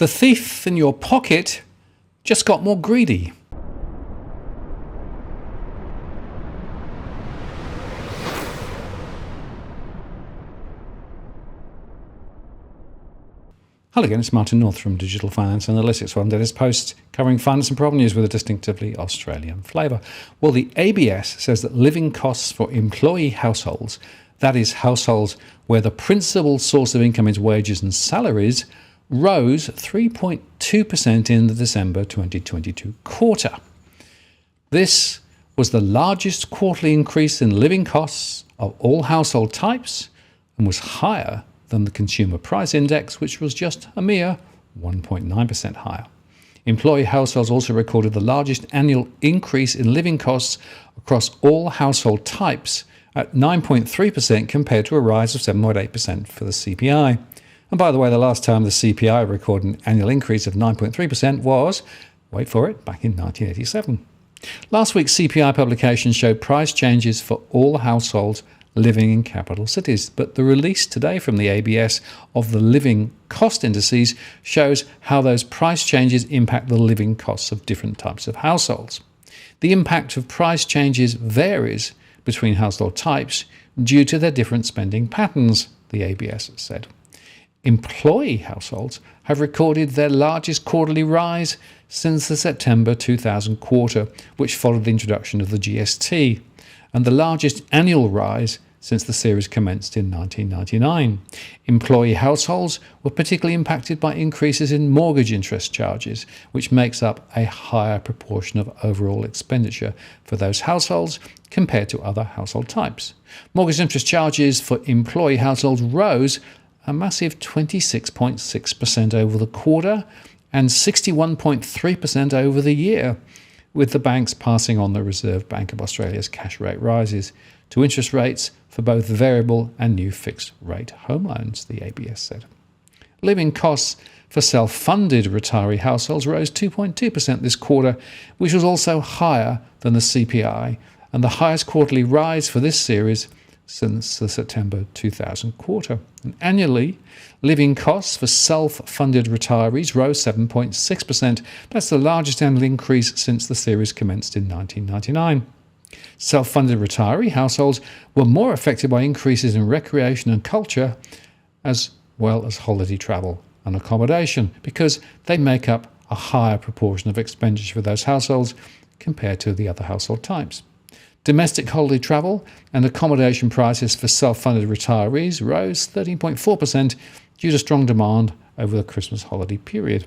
The thief in your pocket just got more greedy. Hello again, it's Martin North from Digital Finance Analytics, one latest post covering finance and problem news with a distinctively Australian flavour. Well, the ABS says that living costs for employee households, that is, households where the principal source of income is wages and salaries, rose 3.2% in the December 2022 quarter. This was the largest quarterly increase in living costs of all household types and was higher than the Consumer Price Index, which was just a mere 1.9% higher. Employee households also recorded the largest annual increase in living costs across all household types at 9.3% compared to a rise of 7.8% for the CPI. And by the way, the last time the CPI recorded an annual increase of 9.3% was, wait for it, back in 1987. Last week's CPI publication showed price changes for all households living in capital cities, but the release today from the ABS of the living cost indices shows how those price changes impact the living costs of different types of households. The impact of price changes varies between household types due to their different spending patterns, the ABS said. Employee households have recorded their largest quarterly rise since the September 2000 quarter, which followed the introduction of the GST, and the largest annual rise since the series commenced in 1999. Employee households were particularly impacted by increases in mortgage interest charges, which makes up a higher proportion of overall expenditure for those households compared to other household types. Mortgage interest charges for employee households rose a massive 26.6% over the quarter and 61.3% over the year, with the banks passing on the Reserve Bank of Australia's cash rate rises to interest rates for both variable and new fixed rate home loans, the ABS said. Living costs for self-funded retiree households rose 2.2% this quarter, which was also higher than the CPI and the highest quarterly rise for this series since the September 2000 quarter. And annually, living costs for self-funded retirees rose 7.6%. That's the largest annual increase since the series commenced in 1999. Self-funded retiree households were more affected by increases in recreation and culture, as well as holiday travel and accommodation, because they make up a higher proportion of expenditure for those households compared to the other household types. Domestic holiday travel and accommodation prices for self-funded retirees rose 13.4% due to strong demand over the Christmas holiday period.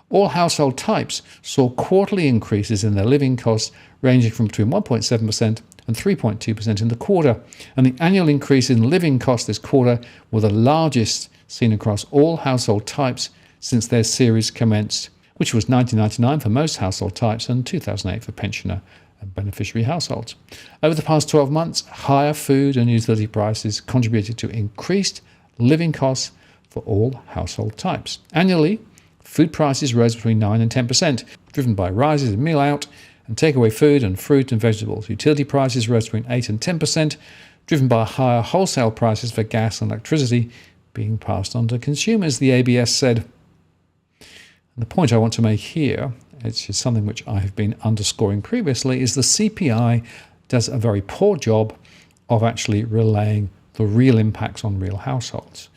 All household types saw quarterly increases in their living costs ranging from between 1.7% and 3.2% in the quarter, and the annual increase in living costs this quarter were the largest seen across all household types since their series commenced, which was 1999 for most household types and 2008 for pensioner and beneficiary households. Over the past 12 months, higher food and utility prices contributed to increased living costs for all household types. Annually, food prices rose between 9 and 10%, driven by rises in meal out and takeaway food and fruit and vegetables. Utility prices rose between 8 and 10%, driven by higher wholesale prices for gas and electricity being passed on to consumers, the ABS said. And the point I want to make here, it's just something which I have been underscoring previously, is the CPI does a very poor job of actually relaying the real impacts on real households.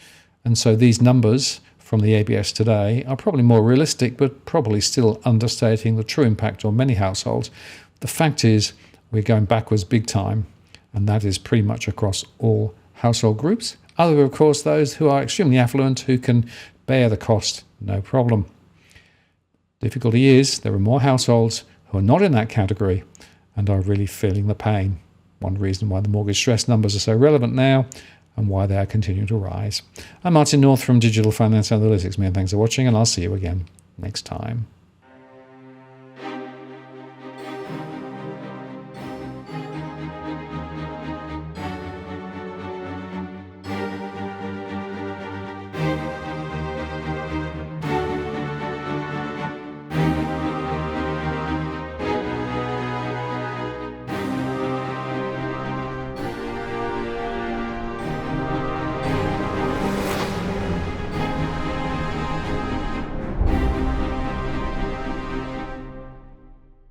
And so these numbers from the ABS today are probably more realistic, but probably still understating the true impact on many households. The fact is, we're going backwards big time, and that is pretty much across all household groups. Other than, of course, those who are extremely affluent, who can bear the cost, no problem. Difficulty is there are more households who are not in that category and are really feeling the pain. One reason why the mortgage stress numbers are so relevant now and why they are continuing to rise. I'm Martin North from Digital Finance Analytics. Many thanks for watching, and I'll see you again next time.